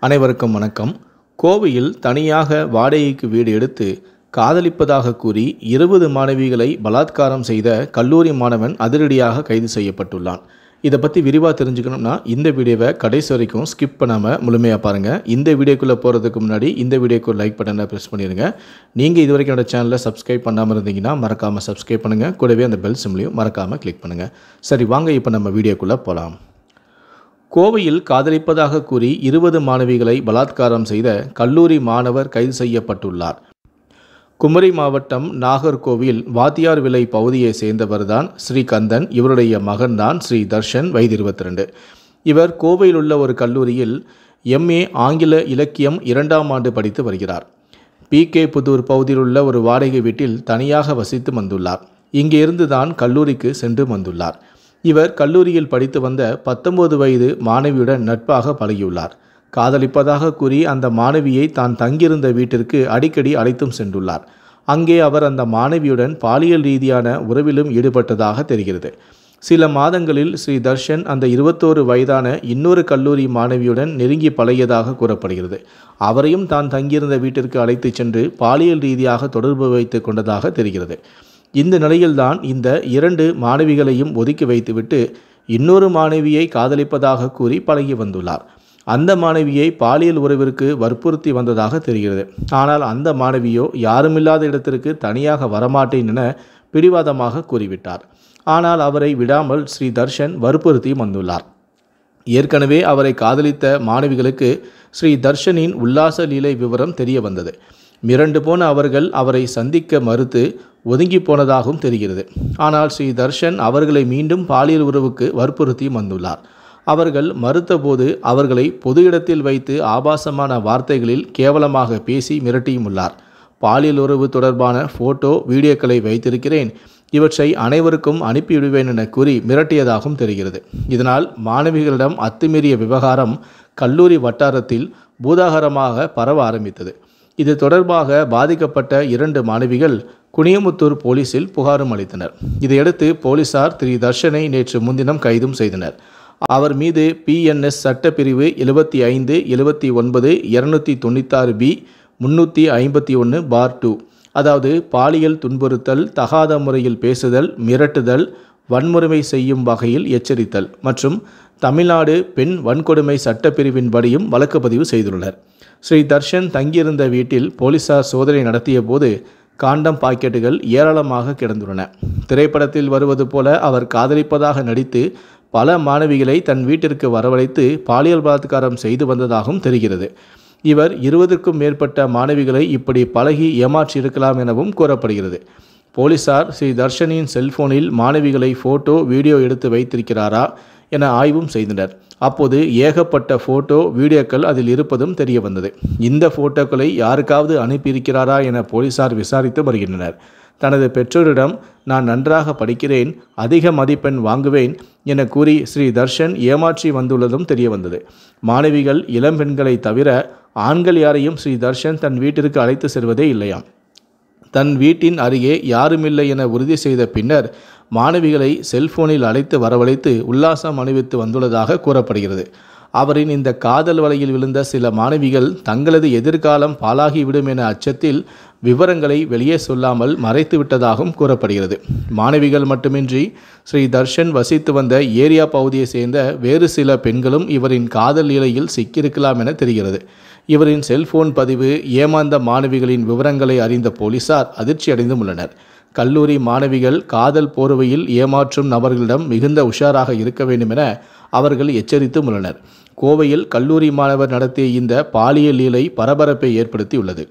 அனைவருக்கும் வணக்கம். கோவையில் தனியாக வாடகைக்கு வீடு எடுத்து காதலிப்பதாக கூறி 20 மாணவிகளை பலாத்காரம் செய்த கல்லூரி மாணவன் அதிரடியாக கைது செய்யப்பட்டுள்ளான். இதை பற்றி விரிவாக தெரிஞ்சுக்கணும்னா இந்த வீடியோவை கடைசி வரைக்கும் ஸ்கிப் பண்ணாமல் முழுமையாக பாருங்கள். இந்த வீடியோக்குள்ளே போகிறதுக்கு முன்னாடி இந்த வீடியோக்கு ஒரு லைக் பட்டனை ப்ரெஸ் பண்ணிடுங்க. நீங்கள் இது வரைக்கும் என்னோட சேனலை சப்ஸ்கிரைப் பண்ணாமல் இருந்தீங்கன்னா மறக்காமல் சப்ஸ்கிரைப் பண்ணுங்கள். கூடவே அந்த பெல் சிம்லையும் மறக்காமல் கிளிக் பண்ணுங்கள். சரி, வாங்க இப்போ நம்ம வீடியோக்குள்ளே போகலாம். கோவையில் காதலிப்பதாக கூறி 20 மாணவிகளை பலாத்காரம் செய்த கல்லூரி மாணவர் கைது செய்யப்பட்டுள்ளார். குமரி மாவட்டம் நாகர்கோவில் வாத்தியார் விலை பகுதியை சேர்ந்தவர்தான் ஸ்ரீகந்தன். இவருடைய மகன்தான் ஸ்ரீ தர்ஷன், வயது 22. இவர் கோவையில் உள்ள ஒரு கல்லூரியில் MA ஆங்கில இலக்கியம் 2ஆம் ஆண்டு படித்து வருகிறார். PK புதூர் பகுதியில் உள்ள ஒரு வாடகை வீட்டில் தனியாக வசித்து வந்துள்ளார். இங்கே இருந்துதான் கல்லூரிக்கு சென்று வந்துள்ளார். இவர் கல்லூரியில் படித்து வந்த 19 வயது மாணவியுடன் நட்பாக பழகியுள்ளார். காதலிப்பதாக கூறி அந்த மாணவியை தான் தங்கியிருந்த வீட்டிற்கு அடிக்கடி அழைத்தும் சென்றுள்ளார். அங்கே அவர் அந்த மாணவியுடன் பாலியல் ரீதியான உறவிலும் ஈடுபட்டதாக தெரிகிறது. சில மாதங்களில் ஸ்ரீ தர்ஷன் அந்த 21 வயதான இன்னொரு கல்லூரி மாணவியுடன் நெருங்கி பழகியதாக கூறப்படுகிறது. அவரையும் தான் தங்கியிருந்த வீட்டிற்கு அழைத்து சென்று பாலியல் ரீதியாக தொடர்பு வைத்து கொண்டதாக தெரிகிறது. இந்த நிலையில்தான் இந்த 2 மாணவிகளையும் ஒதுக்கி வைத்துவிட்டு இன்னொரு மாணவியை காதலிப்பதாக கூறி பழகி வந்துள்ளார். அந்த மாணவியை பாலியல் உறவிற்கு வற்புறுத்தி வந்ததாக தெரிகிறது. ஆனால் அந்த மாணவியோ யாருமில்லாத இடத்திற்கு தனியாக வரமாட்டேன் என பிடிவாதமாக கூறிவிட்டார். ஆனால் அவரை விடாமல் ஸ்ரீ தர்ஷன் வற்புறுத்தி வந்துள்ளார். ஏற்கனவே அவரை காதலித்த மாணவிகளுக்கு ஸ்ரீ தர்ஷனின் உல்லாச லீலை விவரம் தெரிய வந்தது. மிரண்டு போன அவர்கள் அவரை சந்திக்க மறுத்து ஒதுங்கி போனதாகவும் தெரிகிறது. ஆனால் ஸ்ரீ தர்ஷன் அவர்களை மீண்டும் பாலியல் உறவுக்கு வற்புறுத்தி வந்துள்ளார். அவர்கள் மறுத்தபோது அவர்களை பொது இடத்தில் வைத்து ஆபாசமான வார்த்தைகளில் கேவலமாக பேசி மிரட்டியும் உள்ளார். பாலியல் உறவு தொடர்பான ஃபோட்டோ வீடியோக்களை வைத்திருக்கிறேன், இவற்றை அனைவருக்கும் அனுப்பிவிடுவேன் என கூறி மிரட்டியதாகவும் தெரிகிறது. இதனால் மாணவிகளிடம் அத்துமீறிய விவகாரம் கல்லூரி வட்டாரத்தில் பூதாகரமாக பரவ ஆரம்பித்தது. இது தொடர்பாக பாதிக்கப்பட்ட 2 மாணவிகள் குனியமுத்தூர் போலீசில் புகாரும் அளித்தனர். இதையடுத்து போலீசார் திரு தர்ஷனை நேற்று முன்தினம் கைதும் செய்தனர். அவர் மீது PNS சட்டப்பிரிவு 75, 79, 296B, 351/2 அதாவது பாலியல் துன்புறுத்தல், தகாத முறையில் பேசுதல், மிரட்டுதல், வன்முறை செய்யும் வகையில் எச்சரித்தல் மற்றும் தமிழ்நாடு பெண் வன்கொடுமை சட்டப்பிரிவின்படியும் வழக்கு பதிவு செய்துள்ளனர். ஸ்ரீ தர்ஷன் தங்கியிருந்த வீட்டில் போலீசார் சோதனை நடத்திய போது காண்டம் பாக்கெட்டுகள் ஏராளமாக கிடந்துள்ளன. திரைப்படத்தில் வருவது போல அவர் காதலிப்பதாக நடித்து பல மாணவிகளை தன் வீட்டிற்கு வரவழைத்து பாலியல் பலாத்காரம் செய்து வந்ததாகவும் தெரிகிறது. இவர் 20க்கும் மேற்பட்ட மாணவிகளை இப்படி பழகி ஏமாற்றியிருக்கலாம் எனவும் கூறப்படுகிறது. போலீசார் ஸ்ரீ தர்ஷனின் செல்போனில் மாணவிகளை ஃபோட்டோ வீடியோ எடுத்து வைத்திருக்கிறாரா என ஆய்வும் செய்தனர். அப்போது ஏகப்பட்ட ஃபோட்டோ வீடியோக்கள் அதில் இருப்பதும் தெரிய வந்தது. இந்த ஃபோட்டோக்களை யாருக்காவது அனுப்பியிருக்கிறாரா என போலீசார் விசாரித்து வருகின்றனர். தனது பெற்றோரிடம் நான் நன்றாக படிக்கிறேன், அதிக மதிப்பெண் வாங்குவேன் என கூறி ஸ்ரீ தர்ஷன் ஏமாற்றி வந்துள்ளதும் தெரிய வந்தது. மாணவிகள் இளம்பெண்களை தவிர ஆண்கள் யாரையும் ஸ்ரீ தர்ஷன் தன் வீட்டிற்கு அழைத்து செல்வதே இல்லையாம். தன் வீட்டின் அருகே யாருமில்லை என உறுதி செய்த பின்னர் மாணவிகளை செல்போனில் அழைத்து வரவழைத்து உல்லாசம் அணிவித்து வந்துள்ளதாக கூறப்படுகிறது. அவரின் இந்த காதல் வலையில் விழுந்த சில மாணவிகள் தங்களது எதிர்காலம் பாழாகிவிடும் என அச்சத்தில் விவரங்களை வெளியே சொல்லாமல் மறைத்து விட்டதாகவும் கூறப்படுகிறது. மாணவிகள் மட்டுமின்றி ஸ்ரீ தர்ஷன் வசித்து வந்த ஏரியா பகுதியை சேர்ந்த வேறு சில பெண்களும் இவரின் காதல் லீலையில் சிக்கியிருக்கலாம் என தெரிகிறது. இவரின் செல்போன் பதிவு, ஏமாந்த மாணவிகளின் விவரங்களை அறிந்த போலீசார் அதிர்ச்சியடைந்தும் உள்ளனர். கல்லூரி மாணவிகள் காதல் போர்வையில் ஏமாற்றும் நபர்களிடம் மிகுந்த உஷாராக இருக்க வேண்டும் என அவர்கள் எச்சரித்தும் உள்ளனர். கோவையில் கல்லூரி மாணவர் நடத்திய இந்த பாலியல் லீலை பரபரப்பை ஏற்படுத்தி உள்ளது.